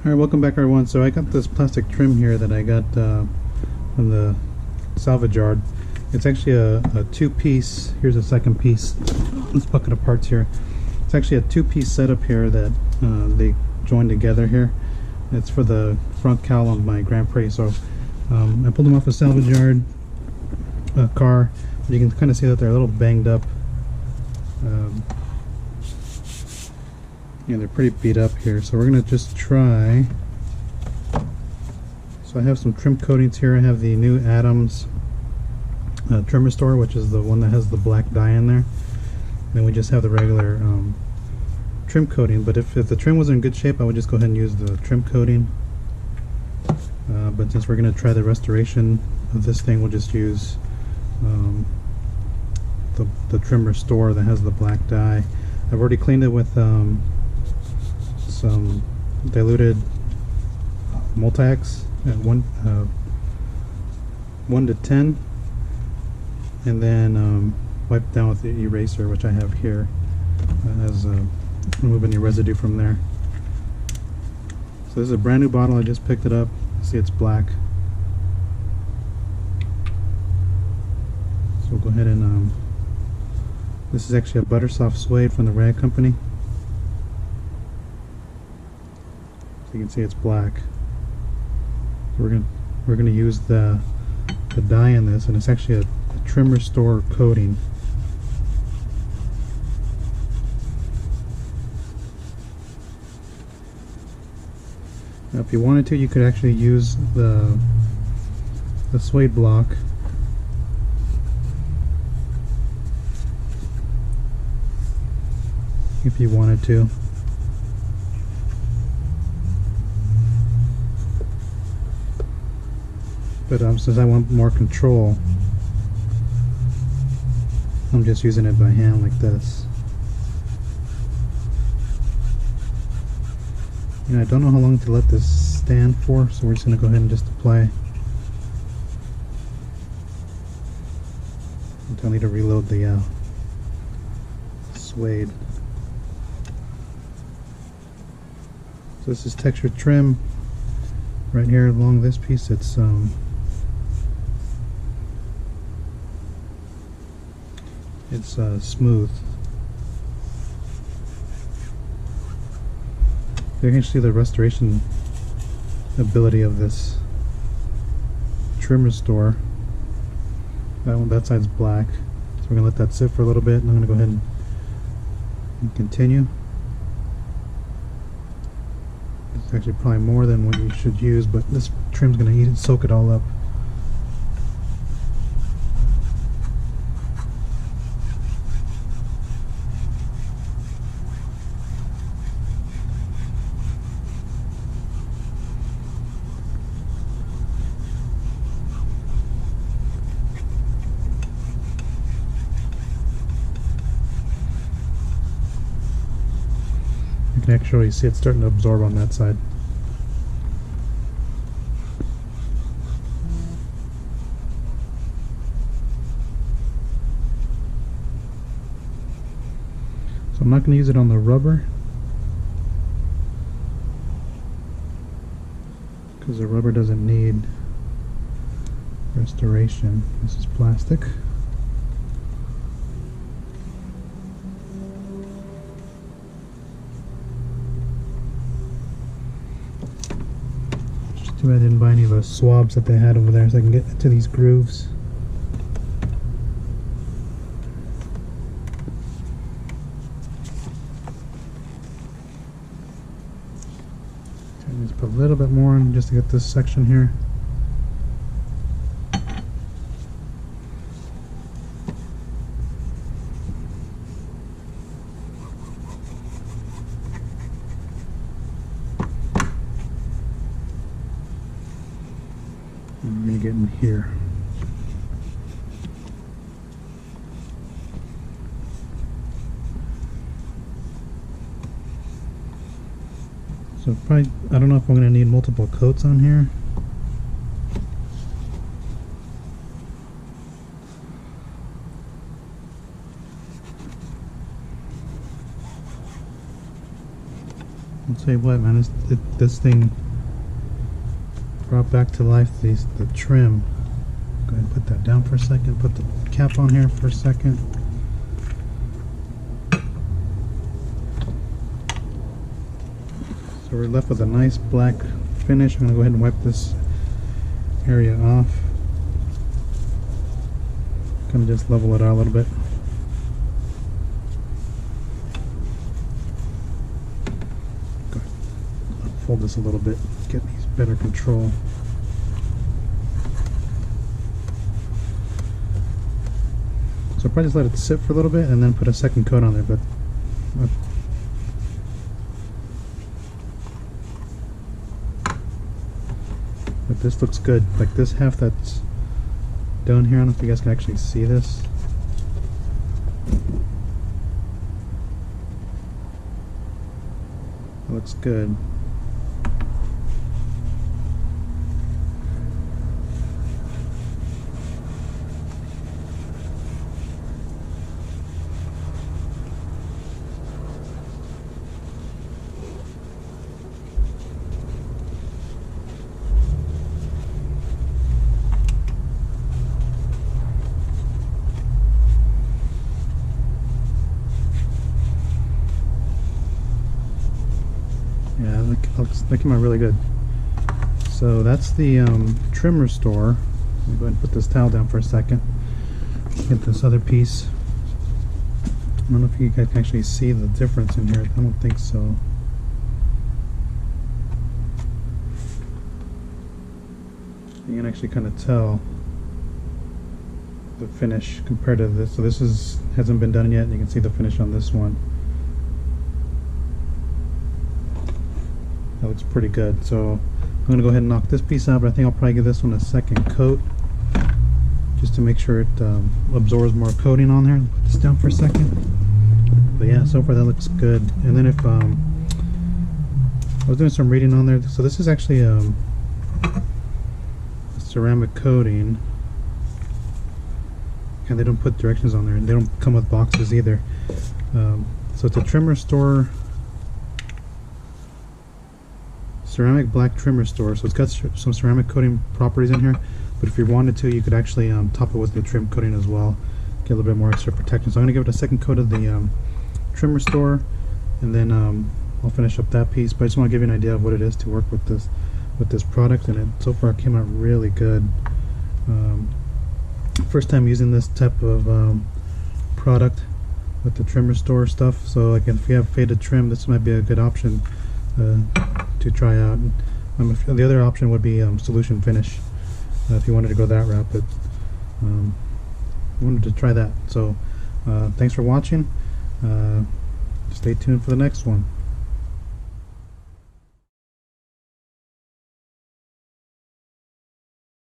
Alright, welcome back everyone. So I got this plastic trim here that I got from the salvage yard. It's actually a two-piece. Here's a second piece. This bucket of parts here. It's actually a two-piece setup here that they joined together here. It's for the front cowl on my Grand Prix. So I pulled them off a salvage yard car. You can kind of see that they're a little banged up. Yeah, they're pretty beat up here, so we're gonna just try. So I have some trim coatings here. I have the new Adams trim restore, which is the one that has the black dye in there. Then we just have the regular trim coating, but if the trim was in good shape, I would just go ahead and use the trim coating. But since we're gonna try the restoration of this thing, we'll just use the trim restore that has the black dye. I've already cleaned it with some diluted Multi-X at 1 to 10, and then wiped down with the eraser, which I have here, as removing the residue from there. So this is a brand new bottle. I just picked it up. See, it's black. So we'll go ahead and this is actually a Buttersoft Suede from the Rag Company. So you can see it's black. So we're gonna use the dye in this, and it's actually a trim restore coating. Now, if you wanted to, you could actually use the suede block. If you wanted to. But since I want more control, I'm just using it by hand like this. I don't know how long to let this stand for, so we're just going to go ahead and just apply until I need to reload the suede. So this is textured trim right here along this piece. It's smooth. You can see the restoration ability of this trim restore. That side's black, so we're gonna let that sit for a little bit, and I'm gonna go ahead and continue. It's actually probably more than what you should use, but this trim's gonna eat it, soak it all up. You can actually see it starting to absorb on that side. So I'm not going to use it on the rubber, because the rubber doesn't need restoration. This is plastic. Too bad I didn't buy any of those swabs that they had over there so I can get into these grooves. Just put a little bit more in just to get this section here. I'm going to get in here. So probably, I don't know if I'm going to need multiple coats on here. I'll tell you what, man, this thing brought back to life the trim. Go ahead and put that down for a second. Put the cap on here for a second. So we're left with a nice black finish. I'm going to go ahead and wipe this area off. Kind of just level it out a little bit. Go ahead. Fold this a little bit, get these better control. So I'll probably just let it sit for a little bit and then put a second coat on there, but this looks good. Like this half that's down here, I don't know if you guys can actually see this. It looks good. Yeah, that came out really good. So that's the trim restore. Let me go ahead and put this towel down for a second. Get this other piece. I don't know if you guys can actually see the difference in here. I don't think so. You can actually kind of tell the finish compared to this. So this hasn't been done yet. You can see the finish on this one. That looks pretty good. So I'm going to go ahead and knock this piece out, but I think I'll probably give this one a second coat just to make sure it absorbs more coating on there. Put this down for a second. But yeah, so far that looks good. And then if I was doing some reading on there, so this is actually a ceramic coating, and they don't put directions on there, and they don't come with boxes either. So it's a trim restore, ceramic black trim restore. So it's got some ceramic coating properties in here, but if you wanted to, you could actually top it with the trim coating as well, get a little bit more extra protection. So I'm going to give it a second coat of the trim restore, and then I'll finish up that piece. But I just want to give you an idea of what it is to work with this product, and it so far came out really good. First time using this type of product with the trim restore stuff. So like if you have faded trim, this might be a good option to try out. The other option would be solution finish if you wanted to go that route, but I wanted to try that. So thanks for watching. Stay tuned for the next one.